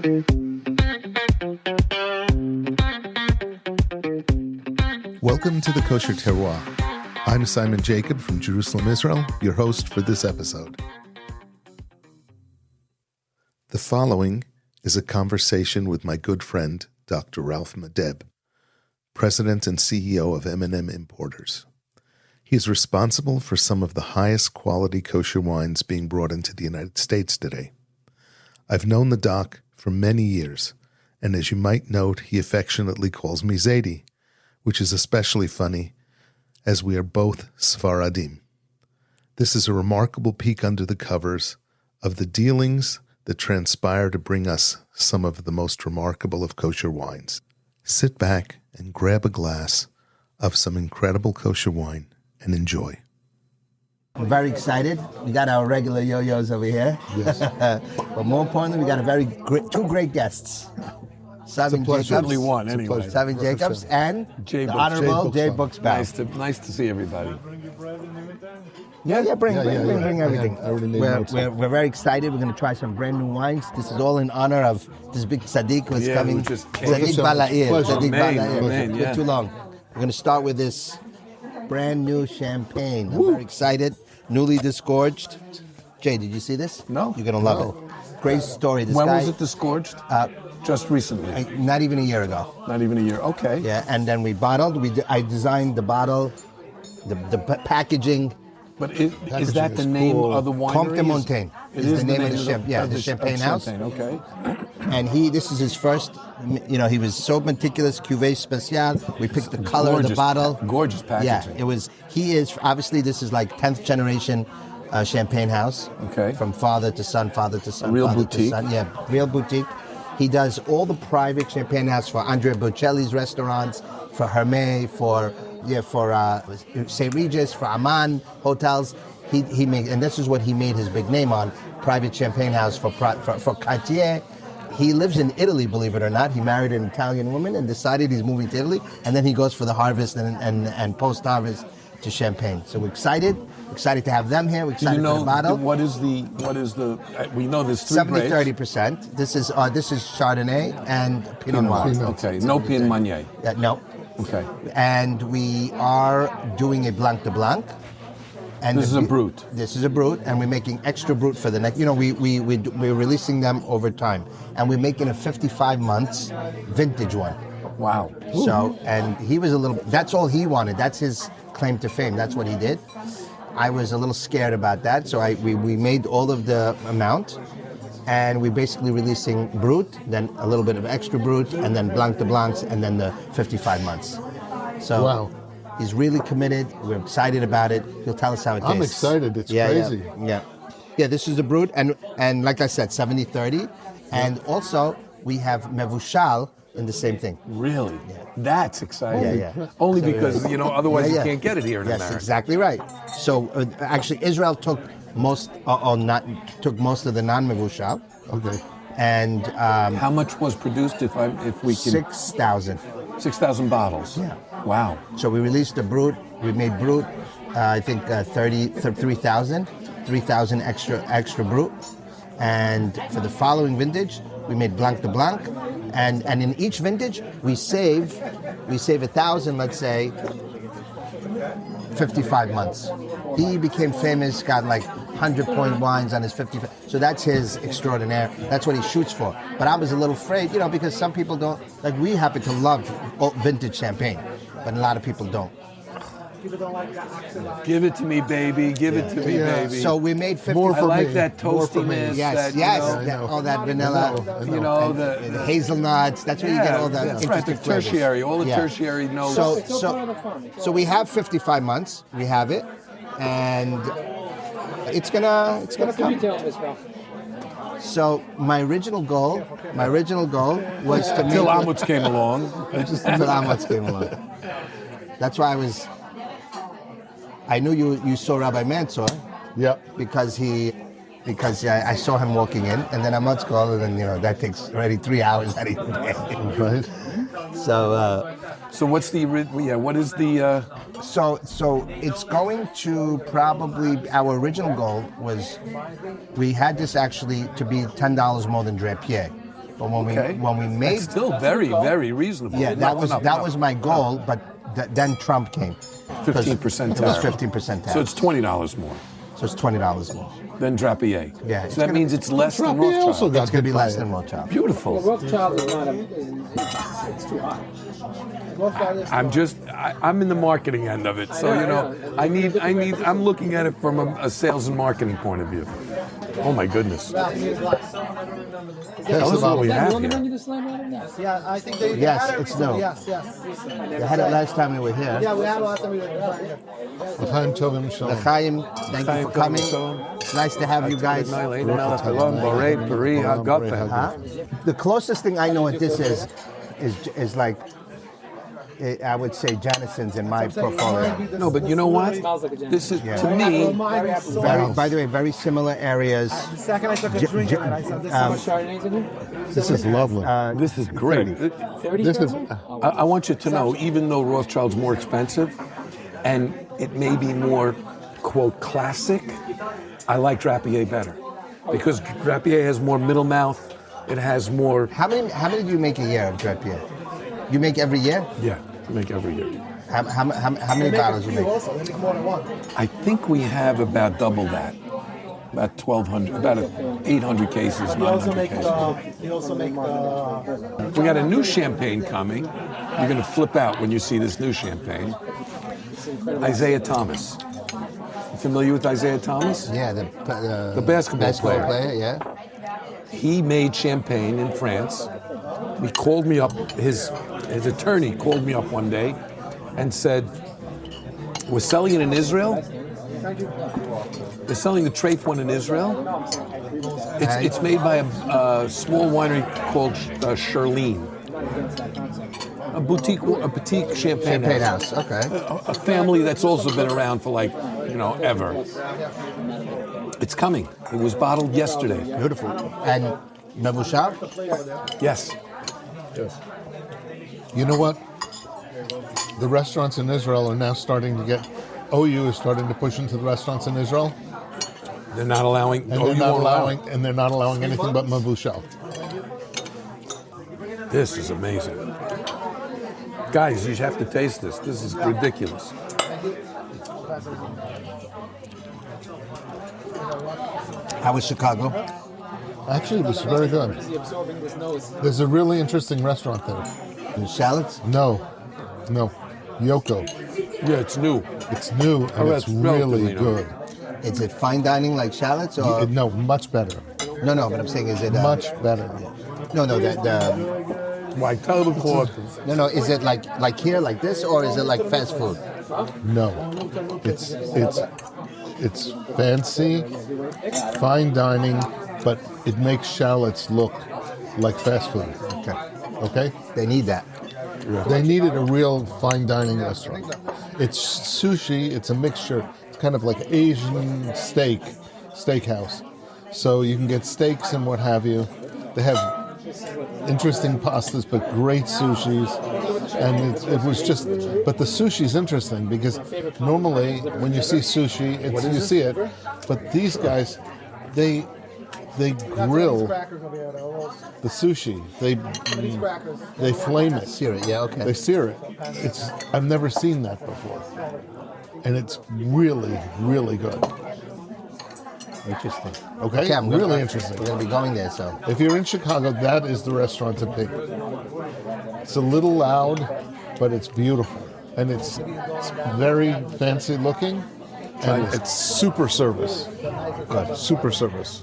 Welcome to the Kosher Terroir. I'm Simon Jacob from Jerusalem, Israel, your host for this episode. The following is a conversation with my good friend, Dr. Ralph Madeb, President and CEO of M&M Importers. He is responsible for some of the highest quality kosher wines being brought into the United States today. I've known the doc for many years, and as you might note, he affectionately calls me Zaidi, which is especially funny, as we are both Sfaradim. This is a remarkable peek under the covers of the dealings that transpire to bring us some of the most remarkable of kosher wines. Sit back and grab a glass of some incredible kosher wine and enjoy. I'm very excited. We got our regular yo-yos over here. Yes. But more importantly, we got two great guests. Simon Jacobs. Certainly one, anyway. Simon Jacobs and Jay the Honorable Jay Buchsbaum. Buchsbaum. Nice to see everybody. Bring everything. I already made notes. We're very excited. We're going to try some brand new wines. This is all in honor of this big tzaddik who's coming. Who just came. Tzaddik Bala'ir. Tzaddik Amen, Bala'ir. amen, yeah. Not too long. We're going to start with this brand new champagne. I'm very excited. Newly disgorged. Jay, did you see this? No. You're going to love it. Great story. This When guy, was it disgorged? Just recently. Not even a year ago. Not even a year. Okay. Yeah, and then we bottled. I designed the bottle, the packaging. But is that the name of the winery? Comte de Montaigne is the name of the champagne house. Okay. And this is his first. He was so meticulous. Cuvée spécial. We picked the color of the bottle. Gorgeous packaging. Yeah, it was. He is obviously this is like 10th generation champagne house. Okay. From father to son, Real father boutique. to son. Yeah, real boutique. He does all the private champagne house for Andrea Bocelli's restaurants, for Hermé, for St. Regis, for Amman hotels. He made, and this is what he made his big name on: private champagne house for Cartier. He lives in Italy, believe it or not. He married an Italian woman and decided he's moving to Italy, and then he goes for the harvest and post-harvest to Champagne. So we're excited to have them here. We're excited for the bottle. What is the? We know there's 70-30%. This is Chardonnay and Pinot Noir. Okay, no Pinot Meunier. No. Okay. And we are doing a Blanc de Blanc. And this is a Brut. This is a Brut, and we're making extra Brut for the next. We're releasing them over time, and we're making a 55 months vintage one. Wow. So, and he was a little. That's all he wanted. That's his claim to fame. That's what he did. I was a little scared about that, so we made all of the amount, and we're basically releasing Brut, then a little bit of extra Brut, and then Blanc de Blancs, and then the 55 months. So wow. He's really committed. We're excited about it. He'll tell us how it tastes. I'm excited. It's crazy. Yeah, this is the Brut, and like I said, 70-30. And also, we have mevushal in the same thing. Really? Yeah. That's exciting. Yeah. Only because, otherwise you can't get it here in Yes, America. exactly right. So, actually, Israel took most of the non-mevushal. Okay. And how much was produced if we can? 6,000. 6,000 bottles. Yeah. Wow. So we released the Brut. We made Brut, I think 3,000 extra Brut. And for the following vintage, we made Blanc de Blanc. And in each vintage, we save 1,000, let's say, 55 months. He became famous, got like 100-point wines on his 55. So that's his extraordinaire. That's what he shoots for. But I was a little afraid, because some people don't. Like, we happen to love vintage champagne, but a lot of people don't. Give it to me, baby. Give it to me, baby. So we made 50. More I for like me. that toastiness. Yes. All that vanilla. The hazelnuts. That's where you get all the that's right. The tertiary, all the tertiary notes. So we have 55 months. We have it, and it's gonna come. So my original goal was to Until Amutz came along. Until Amutz came along. That's why I knew you saw Rabbi Mansour. Yeah. Because I saw him walking in, and then Amutz called, and then that takes already 3 hours out of your day. Right. So what's what is the? So it's going to probably, our original goal was, we had this actually to be $10 more than Drappier. But when Okay. we made, It's still very, very reasonable. yeah, that was my goal. But then Trump came. 15% It was tariff. 15% tax. So it's $20 more So it's $20 more. than Drappier. Yeah, it's So that gonna- means it's less than Drappier also Rothschild. got It's going to hit be by less it. than Rothschild. Beautiful. Rothschild is not it's too high. Rothschild is I'm in the marketing end of it, so I'm looking at it from a sales and marketing point of view. Oh my goodness. Pass Tell the us what we bottle. have You want to here. bring you the slam right now? Yeah, I think they Yes, had it it's recently. new. Yes. You had it last time we were here. Yeah, we had it last time we were here. L'chaim Tovim Shalom. L'chaim, thank you for coming. It's nice to have you guys. The closest thing I know at this is like, I would say Janison's in my portfolio. No, but you know what? Smells like a gin. This is, to me, By the way, very similar areas. The second I took a drink of it, I said, this is Chardonnays in here? This is lovely. this is great. 30 This is- I want you to know, even though Rothschild's more expensive, and it may be more, quote, classic, I like Drappier better. Because Drappier has more middle mouth, it has more, How many do you make a year of Drappier? You make every year? yeah, I make every year. How many bottles you make? also, they make more than one. I think we have about double that. About 1,200, about 800 cases, We also 900 make cases. we also make the We got a new champagne coming. You're going to flip out when you see this new champagne. Isaiah Thomas. You familiar with Isaiah Thomas? Yeah, The basketball player. Yeah. He made champagne in France. He called me up, his attorney called me up one day and said, we're selling it in Israel. They're selling the Trafe one in Israel. It's made by a small winery called Charlene. A boutique champagne house. Okay. A family that's also been around for ever. It's coming. It was bottled yesterday. Beautiful. And mevushal? Yes. You know what? The restaurants in Israel are now starting to get. OU is starting to push into the restaurants in Israel, They're not allowing. and they're not allowing anything but mevushal. This is amazing. Guys, you have to taste this. This is ridiculous. How was Chicago? Actually, it was very good. Is he absorbing this nose? There's a really interesting restaurant there. And shallots? No, Yoko. Yeah, it's new. It's new and it's that's relatively really new. good. Is it fine dining like shallots or? No, much better. No, but I'm saying is it Much better. No, the Why? Tell the court. no. Is it like here, like this, or is it like fast food? No, it's fancy, fine dining, but it makes shallots look like fast food. Okay. Okay? They need that. They needed a real fine dining restaurant. It's sushi, it's a mixture. It's kind of like Asian steakhouse. So you can get steaks and what have you. They have interesting pastas, but great sushis. And it was just, but the sushi's interesting because normally when you see sushi, you see it, but these guys, they grill crackers over here. the sushi. These crackers. They flame it. Sear it, yeah, okay. They sear it. I've never seen that before. And it's really, really good. Interesting. Okay? I'm Really gonna, interesting. We're gonna be going there, so. If you're in Chicago, that is the restaurant to pick. It's a little loud, but it's beautiful. And it's very fancy looking. And it's super service. Good. Super service.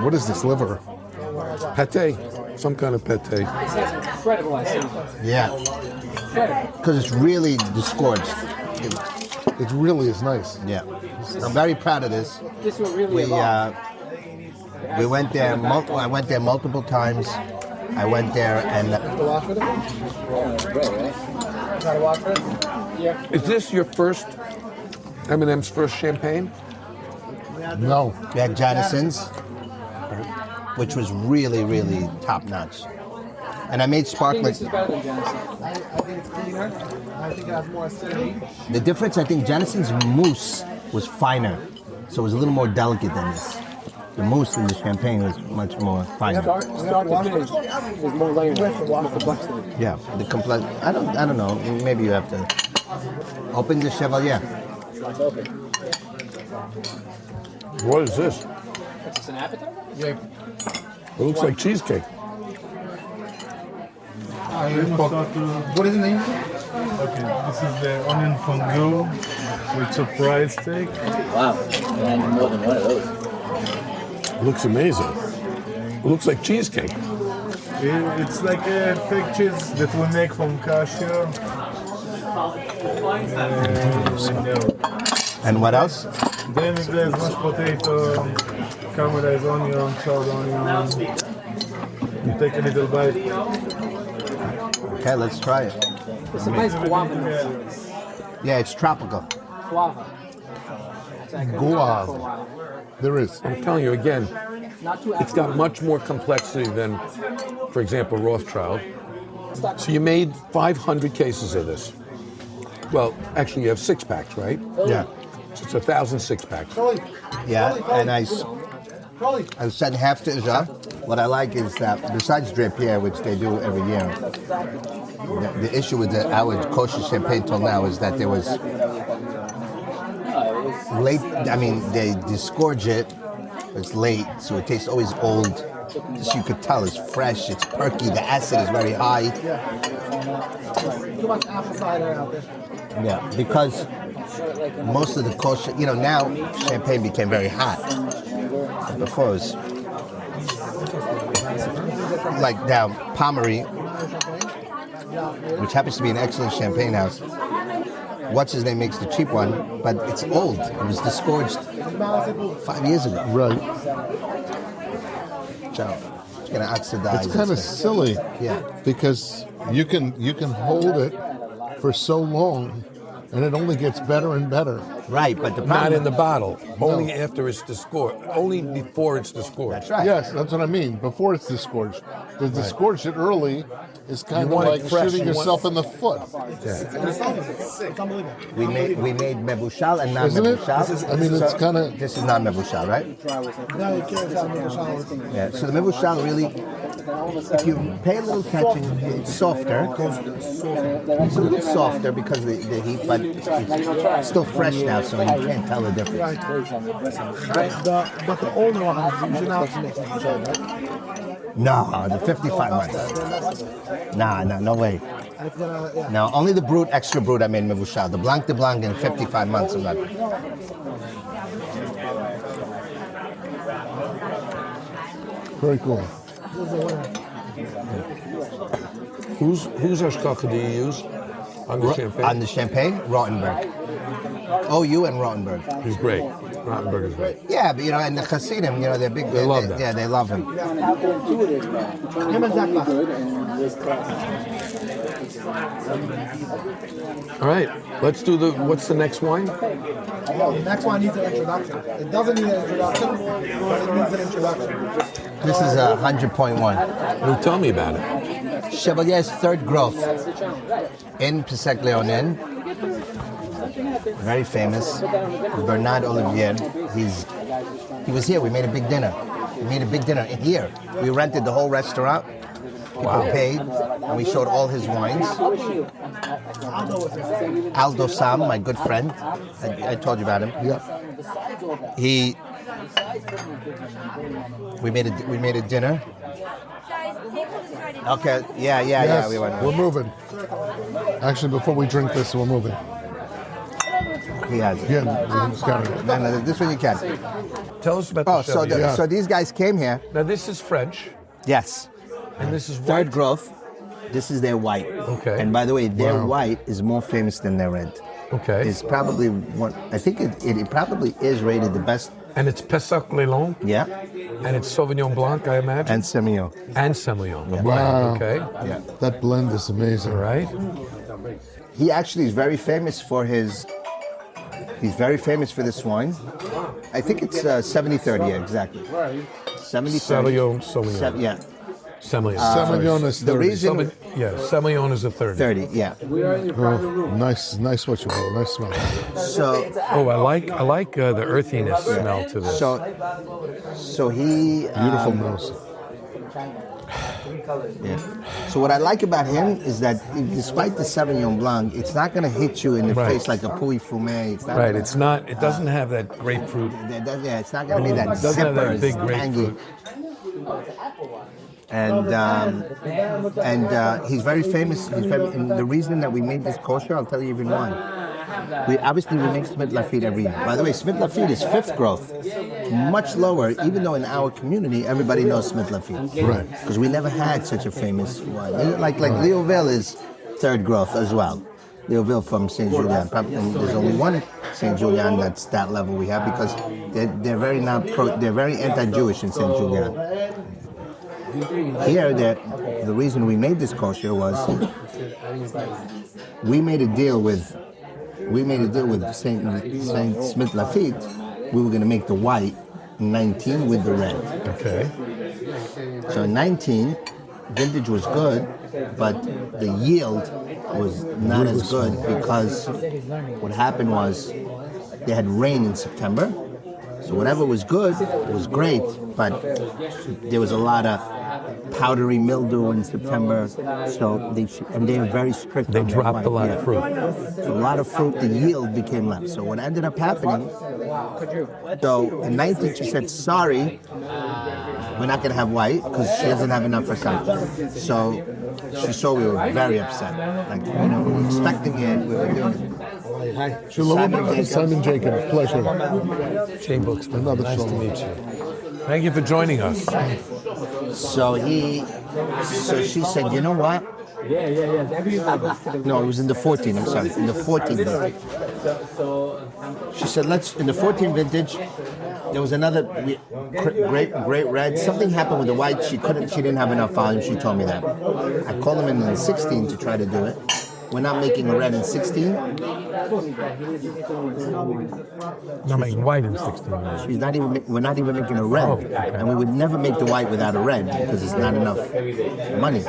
What is this, liver? Pate. Some kind of pate. This has incredible acidity. Yeah. Incredible. Because it's really disgorged. It really is nice. Yeah. I'm very proud of this. This will really We evolve. we went there. I went there multiple times. I went there and To wash with it? Gotta wash with it? Yeah. Is this your first M&M's first champagne? No. we had Janison's, which was really, really top notch. And I made I think sparkling. this is better than Jameson. I think it's cleaner. I think it has more acidity. The difference, I think, Janison's mousse was finer, so it was a little more delicate than this. The mousse in the champagne is much more finer. Start to finish, there's more layers, more complexity. Yeah, the complex. I don't know. Maybe you have to open the Chevalier. What is this? Is this an appetizer? Yeah. It looks like cheesecake. What is the name? Okay, this is the onion fondue with surprise steak. Wow. And more than one of those. It looks amazing. It looks like cheesecake. It's like a fake cheese that we make from Kosher. And what else? Then there's mashed potato, caramelized onion, charred onion. You take a little bite. Okay, let's try it. It's a nice guava. Yeah, it's tropical. Guava. Guava. There is. I'm telling you again, Not too it's got much more complexity than, for example, Rothschild. So you made 500 cases of this. Well, actually, you have 6-packs, right? Yeah. So it's 1,000 6-packs. Yeah, and I sent half to Israel. What I like is that besides Drappier, which they do every year, the issue with our kosher champagne till now is that there was late. I mean, they disgorge it. It's late, so it tastes always old. Just you could tell it's fresh. It's perky. The acid is very high. Too much apple cider out there. Yeah, because most of the kosher, now champagne became very hot. Before it was like now Pommery, which happens to be an excellent champagne house. What's his name makes the cheap one, but it's old. It was disgorged 5 years ago. Right. So it's gonna oxidize. It's kind of silly. Yeah. Because you can hold it for so long, and it only gets better and better. Right, but the Not problem, in the bottle. Only after it's disgorged. Only before it's disgorged. that's right. Yes, that's what I mean. Before it's disgorged. To disgorge it early is kind of want it like fresh. shooting You yourself in the foot. It's unbelievable. We made mevushal and not Isn't it? mevushal. I mean, it's So kinda- This is not mevushal, right? Now you can't have mevushal. Yeah. So the mevushal really, if you pay a little attention, it's softer. It's a little softer because of the heat, but it's still fresh now, so you can't tell the difference. But the older ones, you should not mix mevushal, right? No, the 55 months. Nah, no way. And if you're gonna, yeah. No, only the Brut, extra Brut I made mevushal. The Blanc de Blanc in 55 months I'm not. Very cool. Whose Ashkacha do you use on the champagne? On the champagne, Rottenberg. OU and Rottenberg. He's great. Rottenberg is great. Yeah, but and the Hasidim, they're big. They love that. Yeah, they love him. How intuitive, man. Him and Zach Buck. Good and this class. All right, let's do what's the next wine? Well, the next one needs an introduction. It doesn't need an introduction, but it needs an introduction. This is a 100.1. Well, tell me about it. Chevalier's third growth in Pessac Léognan. Very famous. Bernard Olivier. He was here. We made a big dinner. In here. We rented the whole restaurant. People paid, and we showed all his wines. Aldo Sam, my good friend. I told you about him. Yeah. We made a dinner. Okay. Yeah. Yes, We went. we're moving. Actually, before we drink this, we're moving. He has it. Yeah, it's got it. No, this one you can. Tell us about the Oh, so Chevalier. so these guys came here. Now this is French, Yes. and this is Third white. growth. This is their white. Okay. And by the way, their Wow. white is more famous than their red. Okay. It's probably one. I think it probably is rated the best. And it's Pessac Léognan, Yeah. and it's Sauvignon Blanc, I imagine, And Semillon. and Semillon. Wow. Okay. Yeah. That blend is amazing. All right. He actually is very famous for his. He's very famous for this wine. I think it's 73rd. Yeah, exactly. 73rd. Sauvignon. Yeah. Semillon. Semillon is 30. The reason Semillon is a 30. 30, yeah. Oh, nice what you call nice smell. So Oh, I like the earthiness smell to this. so he Beautiful nose. Yeah. So what I like about him is that despite the Sauvignon Blanc, it's not going to hit you in the Right. face like a Pouilly Fumé. It's not Right, gonna- it's not. It doesn't have that grapefruit. Yeah, it's not going to be that It doesn't have zipper, that big tangy. grapefruit. And he's very famous. And the reason that we made this kosher, I'll tell you even why. We make Smith Lafitte every year. By the way, Smith Lafitte is fifth growth, much lower. Even though in our community everybody knows Smith Lafitte, Right. Because we never had such a famous wine. Like Léoville is third growth as well. Léoville from Saint Julien. And there's only one Saint Julien that's that level we have because they're very they're very anti-Jewish in Saint Julien. Here, the reason we made this kosher was we made a deal with Saint Smith Lafitte. We were going to make the white 19 with the red. Okay. So 19, vintage was good, but the yield was not as good because what happened was they had rain in September. So whatever was good was great, but there was a lot of powdery mildew in September. So they were very strict. They on their dropped a lot of fruit. So a lot of fruit, the yield became less. So what ended up happening, so in 19 she said, sorry, we're not going to have white because she doesn't have enough for something. So she saw we were very upset. Like, we were expecting it, we were doing it. Hi. Simon Jacob. Pleasure. Jay Buchsbaum. Another Nice to shalom. meet you. Thank you for joining us. So she said, you know what? No, it was in the 14, I'm sorry, in the 14 vintage. She said, in the 14 vintage, there was another great red. Something happened with the white. She didn't have enough volume. She told me that. I called them in the 16 to try to do it. We're not making a red in 16. Not making white in 16. We're not even making a red. Oh, okay. And we would never make the white without a red because it's not enough money.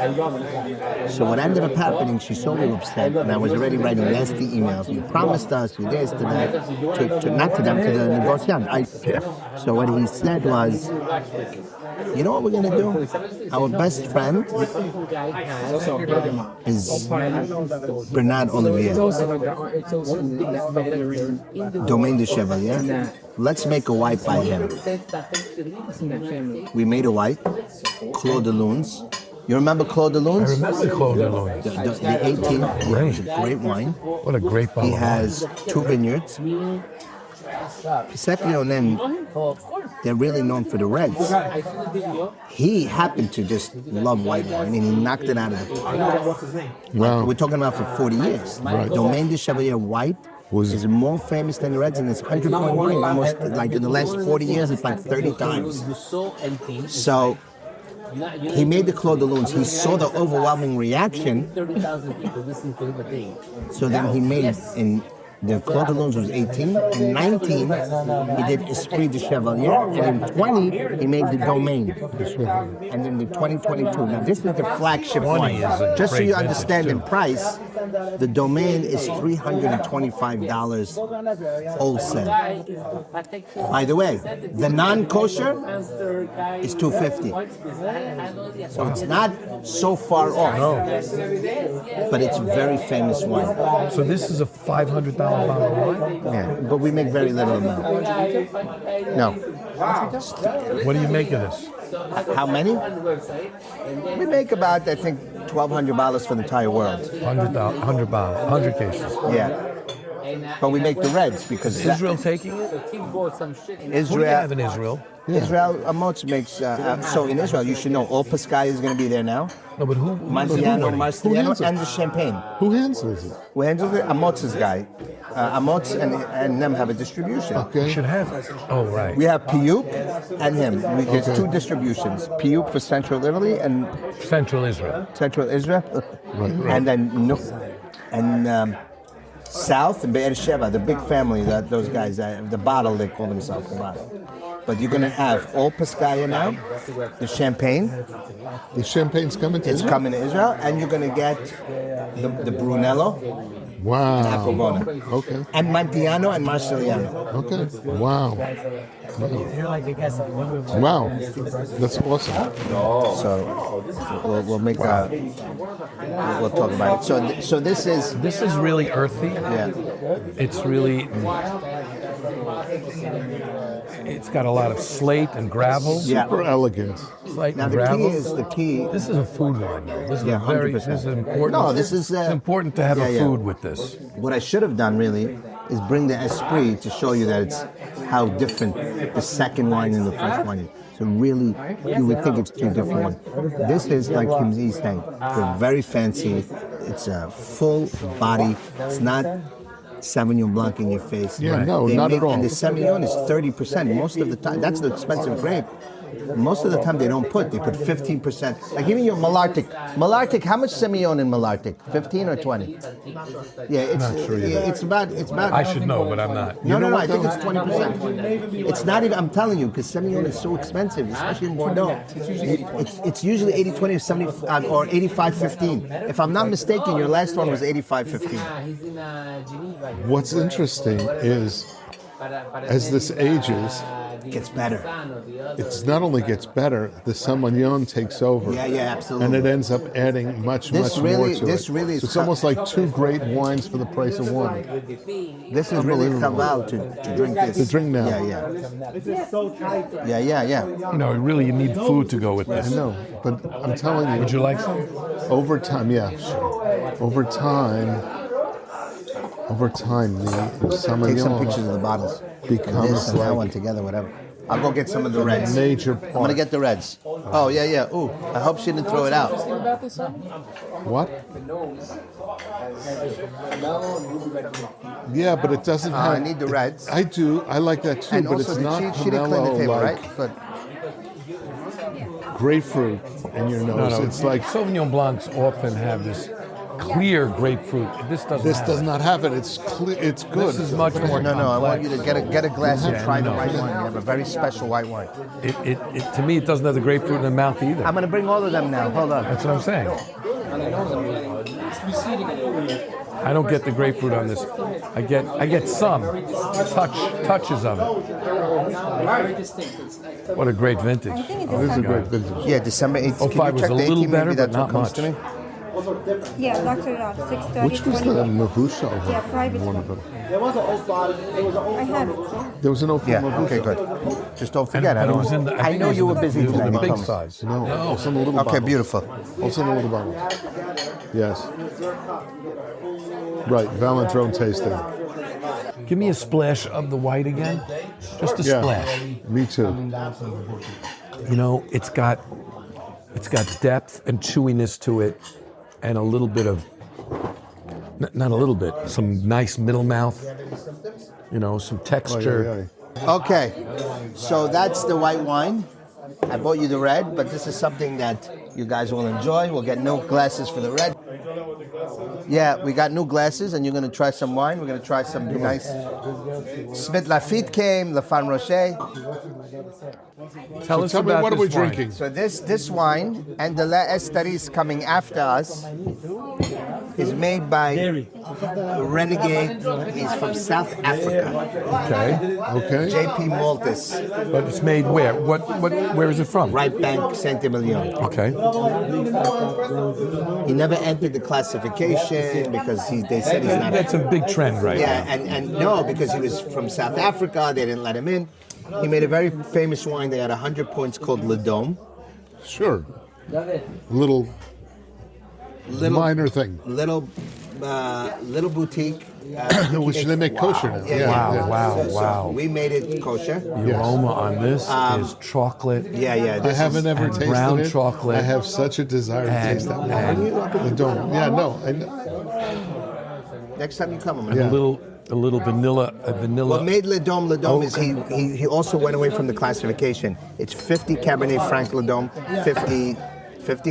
So what ended up happening, she saw me upset, and I was already writing nasty emails. You promised us, you this, to that, not to them, to the negociant. So what he said was, you know what we're going to do? Our best friend is Bernard Olivier, Domaine de Chevalier. Let's make a white by him. We made a white, Claude de Lunes. You remember Claude de Lunes? I remember Claude de Lunes. The 18, Great. it's a great wine. What a great bottle. He has 2 vineyards. Pessac Léognan, they're really known for the reds. He happened to just love white wine, and he knocked it out of the park. Wow. We're talking about for 40 years. Right. Domaine de Chevalier white is more famous than the reds, and it's 100-point wine. Almost like in the last 40 years, it's like 30 times. So he made the Claude de Lunes. He saw the overwhelming reaction. So then he made the Claude de Lunes was 18. In 19, he did Esprit de Chevalier. And in 20, he made the Domaine. And in the 2022. Now, this is the flagship wine. Just so you understand in price, the Domaine is $325 wholesale. By the way, the non-kosher is $250. So it's not so far off. No. But it's a very famous wine. So this is a $500 bottle of wine? Yeah, but we make very little amount. No. What do you make of this? How many? We make about, I think, 1,200 bottles for the entire world. 100 cases. Yeah. But we make the reds because Is Israel taking it? Who do you have in Israel? Israel, Amotz makes. So in Israel, you should know all Pessac is going to be there now. No, but who? Marciano, handles it? and the champagne. Who handles it? Who handles it? Amotz's guy. Amotz and them have a distribution. You Okay. should have. Oh, right. We have Piyuk and him. There's 2 distributions. Piyuk for Central Italy and Central Israel. Central Israel, and then South and Be'er Sheva, the big family, those guys, the bottle, they call themselves the bottle. But you're going to have all Pescaya now, the champagne. The champagne's coming to It's Israel? coming to Israel, and you're going to get the Brunello, Wow. Acquabona, Okay. and Mantiano and Marcelliano. Okay. Wow. Wow. That's awesome. So we'll make we'll talk about it. So this is This is really earthy. yeah. It's really, it's got a lot of slate and gravel. Yeah. Super elegant. Slate Now and the gravel. key is the key. This is a food wine, though. This is Yeah, very, 100%. this is important. No, this is, it's important to have yeah, a yeah. food with this. What I should have done really is bring the esprit to show you that it's how different the second wine and the first wine is. So really, you would think it's two different ones. This is like Kimzi's saying. They're very fancy. It's a full body. It's not Sauvignon Blanc in your face. Yeah, no, not at all. And the Semillon is 30%. Most of the time, that's the expensive grape. Most of the time they put 15%. Like even your Malartic. Malartic, how much Semillon in Malartic? 15 or 20? Yeah, it's Not sure yet. it's about I should know, but I'm not. no, I think it's 20%. It's not even, I'm telling you, because Semillon is so expensive, especially in Bordeaux. It's usually 80-20 or 70 or 85-15. If I'm not mistaken, your last one was 85-15. What's interesting is, as this ages, It gets better. it's not only gets better, the Semillon takes over. Yeah, absolutely. And it ends up adding much This more really- to this it. really is So it's almost like two great wines for the price of one. This is really chaval to drink this. To drink now. Yeah. You know, really, you need food to go with this. I know, but I'm telling you, Would you like some? over time, yeah, over time, the Take some Semillon pictures of the bottles. becomes This and that like one together, whatever. I'll go get some of the a reds. major I'm gonna part. get the reds. Oh yeah. Ooh, I hope she didn't throw it out. What? Yeah, but it doesn't have. I need the reds. I do. I like that too, And but also, it's not she didn't clean the pomelo table, like right? Good. grapefruit in your nose. No, It's like Sauvignon Blancs often have this clear grapefruit. This doesn't. this have does it. not have it. It's clear. It's good. This is much more. No, I want complex. you to get a glass and Yeah, try the no. white wine. You have a very special white wine. To me, it doesn't have the grapefruit in the mouth either. I'm gonna bring all of them now. Hold on. That's what I'm saying. I don't get the grapefruit on this. I get some touches of it. What a great vintage. This is a great vintage. Yeah, December 18th. 05 was a little better, maybe that's but what not comes to much. me. Yeah, Dr. Roth, 6:30. Which was the mevushal? Yeah, private one one. of them. I have it. There was an open Yeah, mevushal. okay, good. Just don't forget. But it was in the. I think know it was you in were the- busy It was in today. the you big told me. size. No, also in a little Okay, bottle. beautiful. Also in a little bottle. Yes. Right, Valentron tasting. Give me a splash of the white again. Just a Yeah, splash. me too. You know, it's got depth and chewiness to it, and a little bit of, not a little bit, some nice middle mouth. You know, some texture. Okay, so that's the white wine. I bought you the red, but this is something that you guys will enjoy. We'll get new glasses for the red. Yeah, we got new glasses, and you're going to try some wine. We're going to try some nice. Smith Lafitte came, Le Fan Rocher. Tell us Tell me, about what are we this wine. drinking? So this wine and the La Estaris coming after us is made by Renegade. He's from South Africa. Okay, Okay. JP Maltus, but it's made where? Where is it from? Right Bank, Saint-Emilion. Okay. He never entered the classification because they said he's not. That's a big trend right Yeah, now. and no, because he was from South Africa, they didn't let him in. He made a very famous wine. They had 100 points called Le Dome. Sure. Little minor thing. Little boutique. Which they make kosher now. Wow. We made it kosher. The aroma on this is chocolate. Yeah. I This haven't ever and tasted brown it. chocolate. I have such a desire to taste that wine. I don't. Yeah, no. Next time you come, I'm And gonna. a little vanilla. What made Le Dome Le Dome is he also went away from the classification. It's 50 Cabernet Franc Le Dome, 50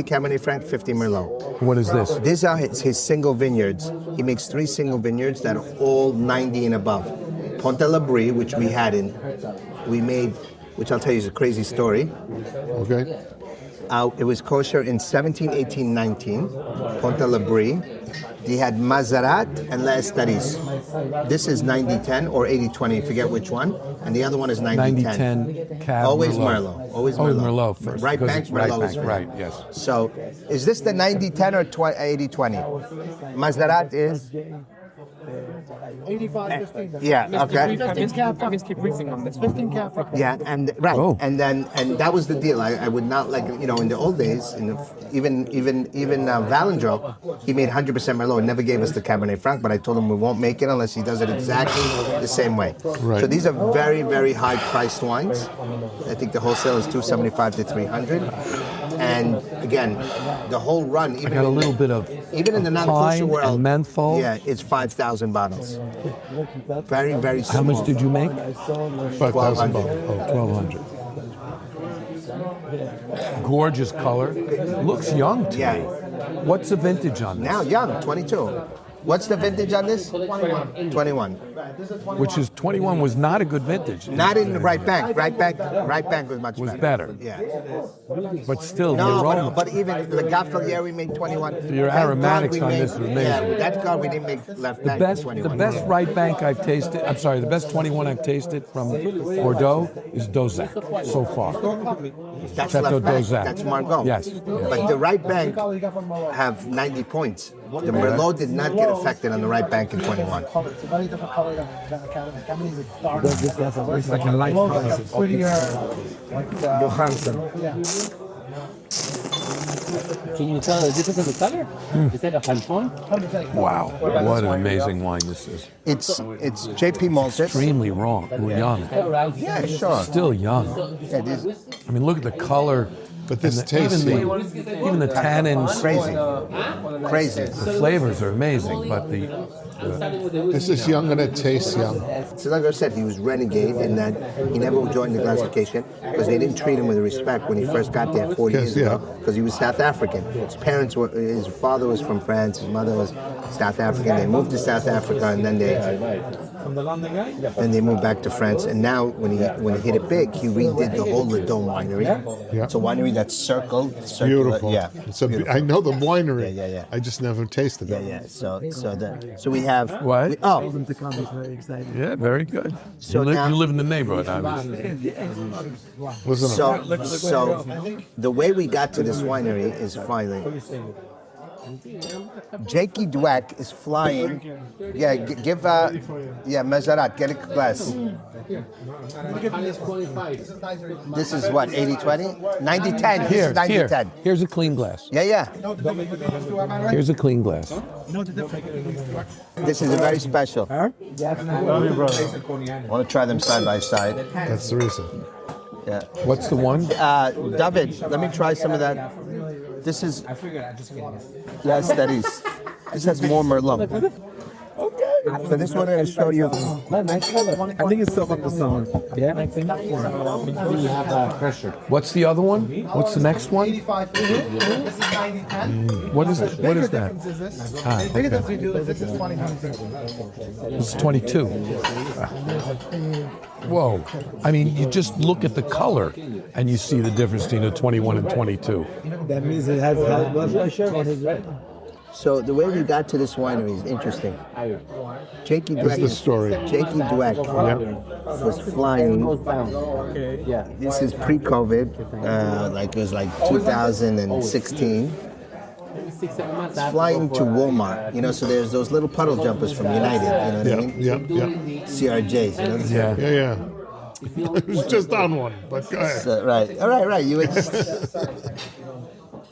Cabernet Franc, 50 Merlot. What is this? These are his single vineyards. He makes 3 single vineyards that are all 90 and above. Ponte la Brie, which we made which I'll tell you is a crazy story. Okay. It was kosher in 17, 18, 19, Ponta Labrie. They had Mazarat and La Estaris. This is 90-10 or 80-20, forget which one. And the other one is 90-10. 90-10 Cab Always Merlot. Merlot. Always Always Merlot. Merlot first. Right because bank it's right Merlot is bank, right, yes. So, is this the 90-10 or 80-20? Mazarat is? 85-15. Yeah, okay. 15 cap. I can keep mixing on this. 15 cap. Yeah, and right, Oh. and that was the deal. I would not like, in the old days, even Valendro, he made 100% Merlot. Never gave us the Cabernet Franc, but I told him we won't make it unless he does it exactly the same way. Right. So these are very, very high priced wines. I think the wholesale is $275 to $300. And again, the whole run, I got a little bit of even in the non-kosher pine world, and menthol. yeah, it's 5,000 bottles. Very, very How small. much did you make? 5,000 bucks. Oh, 1,200. Gorgeous color. Looks young to Yeah. me. What's the vintage on this? Now young, 22. What's the vintage on this? 21. Which is 21 was not a good vintage. Not in the right bank. Right bank was much Was better. better. Yeah. But still, the No, aroma. but even the Gaffalier we made 21. Your That aromatics God we on made- this are amazing. Yeah, that God we didn't make left The bank best, 21. the best right bank I've tasted. I'm sorry, the best 21 I've tasted from Bordeaux is dosage so far. That's Chateau left bank. Dosage. That's Margot. Yes. But the right bank have 90 points. The Merlot did not get affected on the right bank in 21. It's a very different color than Cabernet. Cabernet is a dark. It's like a light color. Prettier. Yeah. Can you tell the difference in the color? Is that a Hanfon? Wow, what an amazing wine this is. It's JP malted. Extremely young. Yeah, sure. Still young. Yeah, it is I mean, look at the color. But this and tastes even the tannins, crazy. Crazy. the flavors are amazing. But This is young and it tastes young. So like I said, he was renegade in that he never joined the classification because they didn't treat him with respect when he first got there 40 Yes, years yeah. ago because he was South African. His father was from France, his mother was South African. They moved to South Africa and then they moved back to France. And now when he hit it big, he redid the whole Le Dome winery. Yeah. It's a winery that's circular. Beautiful. Yeah. It's I know the winery. Yeah. I just never tasted Yeah, it. yeah. So we have What? Yeah, very good. So you now- live in the neighborhood, obviously. Wasn't it? So the way we got to this winery is finally. Jakey Dweck is flying. Yeah, give Mazarat, get a glass. This is what, 80-20? 90-10. This is 90-10. Here's a clean glass. Yeah. Here's a clean glass. This is very special. I want to try them side by side. That's the reason. Yeah. What's the one? David, let me try some of that. This is. Yes, that is. This has more Merlot. So this one I'm going to show you. I think it's still up to summer. Yeah. What's the other one? What's the next one? 85. This is 90-10. What is that? What is that? Difference is this. Ah, Bigger okay. difference we do is this is 20. This is 22. Whoa. I mean, you just look at the color and you see the difference between a 21 and 22. That means it has high blood pressure. So the way we got to this winery is interesting. Jakey What's the Dweck. story? Jakey Dweck was flying. This is pre-COVID, like it was like 2016. Flying to Walmart, so there's those little puddle jumpers from United, you know what I mean? Yeah. CRJs, you know? Yeah. I was just on one, but go ahead. So, right. All right. You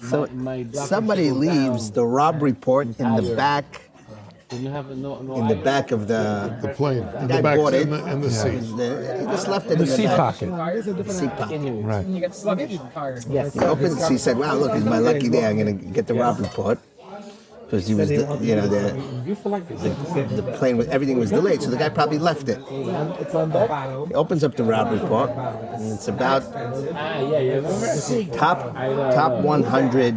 So somebody leaves the Rob report in the back. In the back of the Plane. The In guy the back, bought it. in the seat. He just left it in The the seat back. pocket. Seat pocket. Right. Yes. He opens. He said, "Wow, look, it's my lucky day. I'm going to get the Rob report." Because he was, the plane with everything was delayed, so the guy probably left it. He opens up the Rob report, and it's about top 100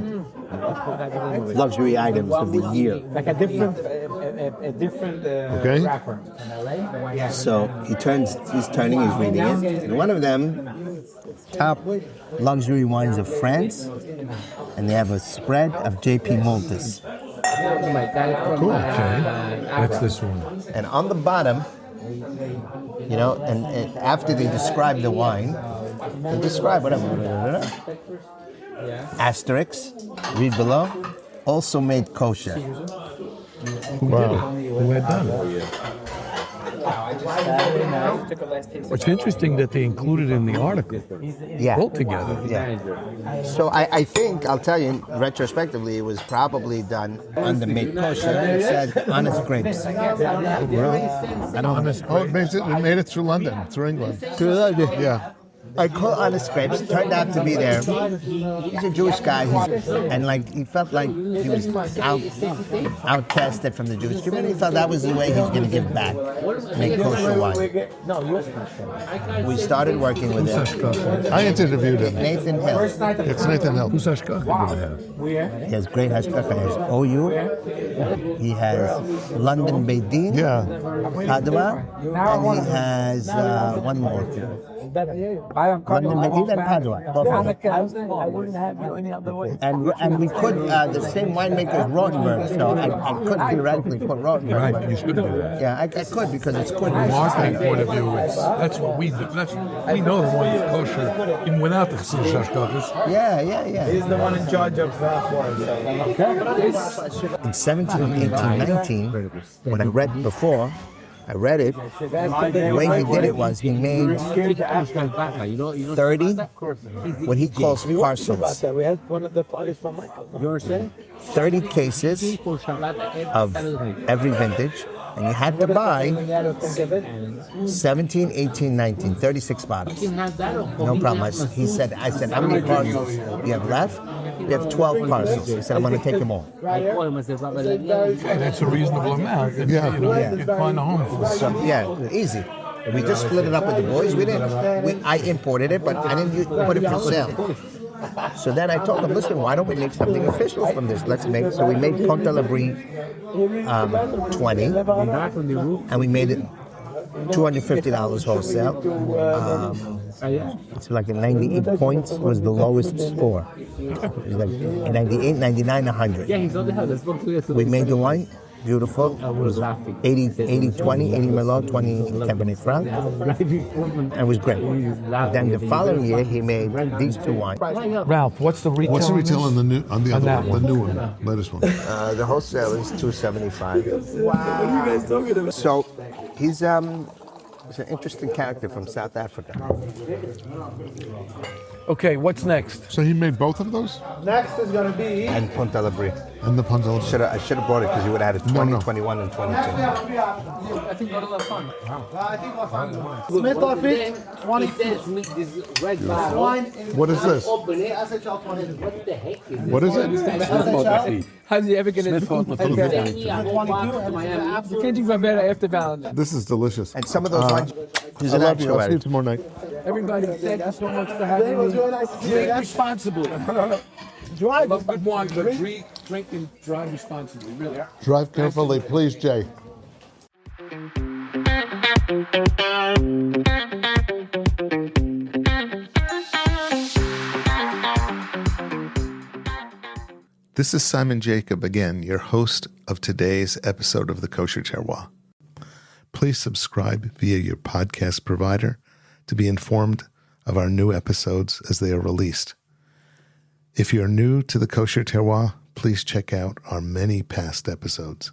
luxury items of the year. Like a different Okay. wrapper. So he's reading it, and one of them top luxury wines of France, and they have a spread of J.P. Maltus. Cool. Okay. That's this one. And on the bottom, you know, and after they describe the wine, they describe whatever. Asterisk, read below, also made kosher. Wow. Who had done it? It's interesting that they included in the article altogether. Yeah. So I think, I'll tell you, retrospectively, it was probably done under made kosher. It said honest grapes. It made it through London, through England. Through London? Yeah. I call honest grapes. Turned out to be there. He's a Jewish guy, and he felt like he was outcasted from the Jewish community. He felt that was the way he was going to give back, make kosher wine. We started working with him. I interviewed him. Nathan Hill. It's Nathan Hill. Who's hashgacha going to have? He has great hashgacha. He has OU. He has London Beidin. Yeah. Padua. And he has one more. London Beidin and Padua. I wouldn't have you any other way. And we could, the same winemaker as Rothenberg, so I could theoretically put Rothenberg. Right, you should do that. Yeah, I could because it's good. From a marketing point of view, that's what we do. We know the one is kosher, even without the hashgachas. Yeah. He's the one in charge of wine. In 17, 18, 19, when I read it, the way he did it was he made 30 what he calls parcels. 30 cases of every vintage, and you had to buy 17, 18, 19, 36 bottles. No problem. I said, how many parcels you have left? We have 12 parcels. He said, I'm going to take them all. That's a reasonable amount. You'd find a home for it. So, easy. We just split it up with the boys. I imported it, but I didn't put it for sale. So then I told them, listen, why don't we make something official from this? So we made Ponta Labrie 20, and we made it $250 wholesale. It's like a 98 points was the lowest score. It was like 98, 99, 100. We made the wine. Beautiful. It was 80, 20, 80 Merlot, 20 Cabernet Franc. And it was great. Then the following year, he made these two wines. Ralph, what's the retail? What's the retail on the new one, latest one? The wholesale is $275. Wow. What are you guys talking about? So he's an interesting character from South Africa. Okay, what's next? So he made both of those? Next is going to be... And Ponta Labrie. And the Ponta Labrie. I should have brought it because you would have had it 20, 21, and 22. I think got a lot of fun. Smith Lafitte, 22. What is this? What the heck is this? What is it? How's he ever going to Smith You can't do better after Valentine's. This is delicious. And some of those wines, I love you. I'll see you tomorrow night. Everybody, thank you so much for having me. Drink responsibly. Drive. Love good wine, but drink and drive responsibly, really. Drive carefully, please, Jay. This is Simon Jacob again, your host of today's episode of the Kosher Terroir. Please subscribe via your podcast provider to be informed of our new episodes as they are released. If you're new to the Kosher Terroir, please check out our many past episodes.